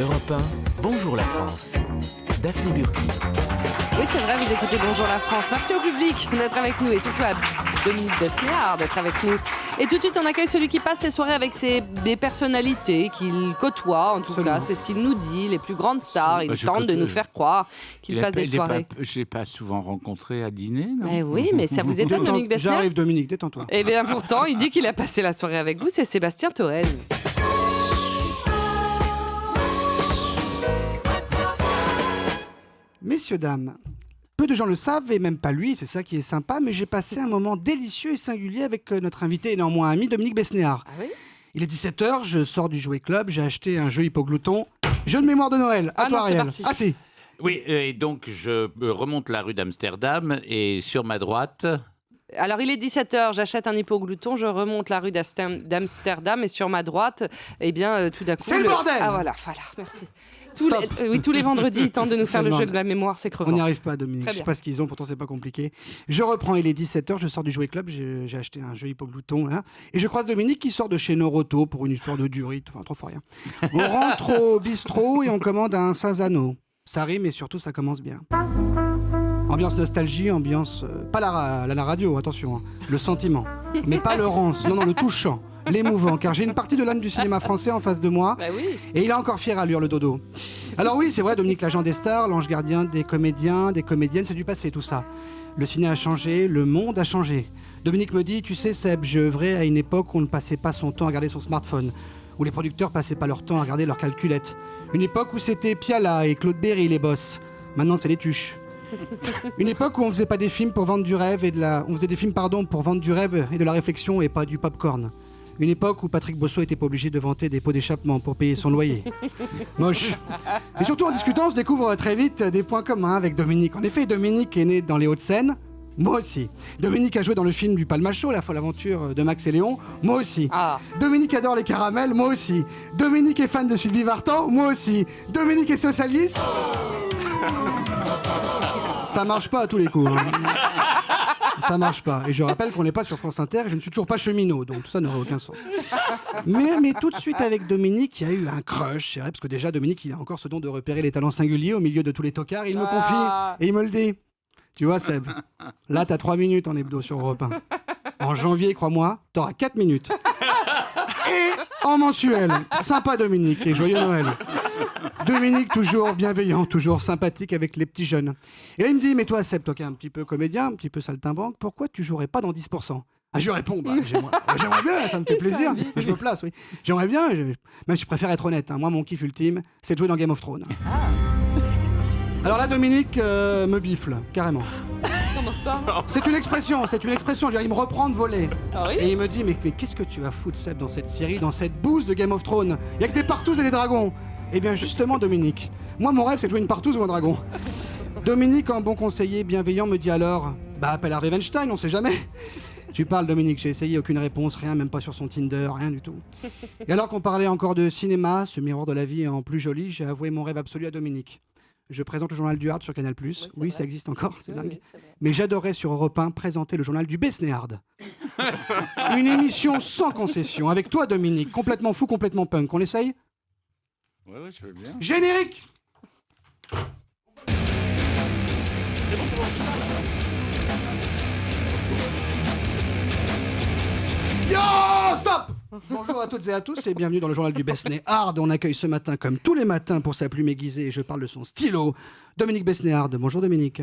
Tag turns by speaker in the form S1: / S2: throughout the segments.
S1: Europe 1, bonjour la France. Daphné Burki.
S2: Oui, c'est vrai, vous écoutez Bonjour la France. Merci au public d'être avec nous et surtout à Dominique Besnéard d'être avec nous. Et tout de suite, on accueille celui qui passe ses soirées avec des personnalités qu'il côtoie, en tout cas. C'est ce qu'il nous dit, les plus grandes stars. Il tente de nous faire croire qu'il passe des soirées.
S3: Je ne l'ai pas souvent rencontré à dîner, non ?
S2: Mais oui, mais ça vous étonne, Dominique Besnéard ?
S4: J'arrive, Dominique, détends-toi.
S2: Eh bien, pourtant, il dit qu'il a passé la soirée avec vous. C'est Sébastien Toen.
S4: Messieurs, dames, peu de gens le savent, et même pas lui, c'est ça qui est sympa, mais j'ai passé un moment délicieux et singulier avec notre invité et néanmoins ami, Dominique Besnéard.
S2: Ah oui ?
S4: Il est 17h, je sors du jouet club, j'ai acheté un jeu Hippoglouton. Jeu de mémoire de Noël, à toi, Ariel. Ah si.
S3: Oui, et donc je remonte la rue d'Amsterdam et sur ma droite...
S2: Alors, il est 17h, j'achète un hippoglouton, je remonte la rue d'Amsterdam et sur ma droite, eh bien, tout d'un coup...
S4: C'est le bordel !
S2: Ah voilà, merci. Tous les vendredis, ils tentent de nous faire le jeu de la mémoire, c'est crevant.
S4: On n'y arrive pas, Dominique. Je ne sais pas ce qu'ils ont, pourtant c'est pas compliqué. Je reprends, il est 17h, je sors du jouet club, j'ai acheté un jeu Hippoglouton, là, et je croise Dominique qui sort de chez Noroto pour une histoire de durite, enfin trop rien. On rentre au bistrot et on commande un Sazano. Ça rime et surtout ça commence bien. Ambiance nostalgie, ambiance... pas la radio, attention, hein, le sentiment. Mais pas le rance, non, le touchant. L'émouvant, car j'ai une partie de l'âme du cinéma français en face de moi.
S2: Bah oui.
S4: Et il a encore fière allure, le dodo. Alors oui, c'est vrai, Dominique, l'agent des stars, l'ange gardien des comédiens, des comédiennes, c'est du passé tout ça. Le ciné a changé, le monde a changé. Dominique me dit, tu sais Seb, j'ai œuvré à une époque où on ne passait pas son temps à regarder son smartphone, où les producteurs passaient pas leur temps à regarder leur calculette. Une époque où c'était Piala et Claude Berry les boss. Maintenant c'est les tuches. Une époque où on faisait pas des films pour vendre du rêve on faisait des films pour vendre du rêve et de la réflexion et pas du popcorn. Une époque où Patrick Bosso était pas obligé de vanter des pots d'échappement pour payer son loyer. Moche. Et surtout en discutant, on se découvre très vite des points communs avec Dominique. En effet, Dominique est né dans les Hauts-de-Seine. Moi aussi. Dominique a joué dans le film du Palmacho, La folle aventure de Max et Léon. Moi aussi.
S2: Ah.
S4: Dominique adore les caramels. Moi aussi. Dominique est fan de Sylvie Vartan. Moi aussi. Dominique est socialiste. Ça marche pas à tous les coups. Hein. Ça marche pas. Et je rappelle qu'on n'est pas sur France Inter et je ne suis toujours pas cheminot, donc tout ça n'aurait aucun sens. Mais tout de suite avec Dominique, il y a eu un crush, c'est vrai, parce que déjà Dominique, il a encore ce don de repérer les talents singuliers au milieu de tous les tocards. Il me confie et il me le dit. Tu vois, Seb, là, t'as 3 minutes en hebdo sur Europe 1. En janvier, crois-moi, t'auras 4 minutes. Et en mensuel, sympa Dominique et joyeux Noël. Dominique, toujours bienveillant, toujours sympathique avec les petits jeunes. Et là, il me dit, mais toi, Seb, toi qui es un petit peu comédien, un petit peu saltimbanque, pourquoi tu jouerais pas dans 10% ? Ah, je lui réponds, j'aimerais bien, ça me fait plaisir, je me place, oui. J'aimerais bien, même je préfère être honnête, hein. Moi, mon kiff ultime, c'est de jouer dans Game of Thrones. Alors là, Dominique me bifle, carrément.
S2: Comment ça ?
S4: C'est une expression, je veux dire, il me reprend de voler.
S2: Ah oui ?
S4: Et il me dit, mais qu'est-ce que tu vas foutre, Seb, dans cette série, dans cette bouse de Game of Thrones ? Il y a que des partous et des dragons. Eh bien, justement, Dominique, moi, mon rêve, c'est de jouer une partouze ou un dragon. Dominique, en bon conseiller bienveillant, me dit alors, appelle Harvey Weinstein, on sait jamais. Tu parles, Dominique, j'ai essayé, aucune réponse, rien, même pas sur son Tinder, rien du tout. Et alors qu'on parlait encore de cinéma, ce miroir de la vie en plus joli, j'ai avoué mon rêve absolu à Dominique. Je présente le journal du Hard sur Canal+. Oui, ça existe encore, c'est dingue. Oui, mais j'adorais sur Europe 1 présenter le journal du Besnéard. Une émission sans concession, avec toi, Dominique, complètement fou, complètement punk. On essaye ?
S3: Ouais, je veux bien.
S4: Générique. Yo, stop. Bonjour à toutes et à tous et bienvenue dans le journal du Besnéard. On accueille ce matin, comme tous les matins pour sa plume aiguisée, je parle de son stylo, Dominique Besnéard. Bonjour Dominique.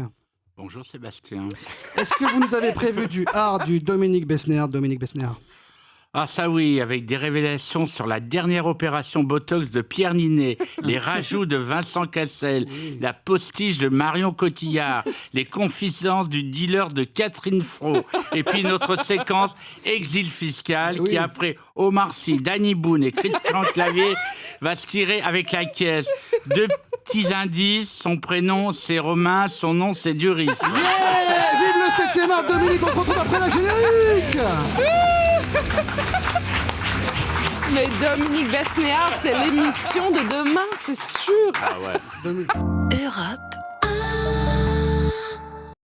S3: Bonjour Sébastien.
S4: Est-ce que vous nous avez prévu du hard du Dominique Besnéard,
S3: Ah ça oui, avec des révélations sur la dernière opération Botox de Pierre Ninet, les rajouts de Vincent Cassel, la postiche de Marion Cotillard, les confidences du dealer de Catherine Fro, et puis notre séquence exil fiscal qui après Omar Sy, Danny Boone et Christian Clavier va se tirer avec la caisse. 2 petits indices, son prénom c'est Romain, son nom c'est Duris.
S4: Yeah, vive le 7e art, Dominique, on se retrouve après la générique.
S2: Mais Dominique Besnéard, c'est l'émission de demain, c'est sûr.
S3: Ah ouais.
S1: Europe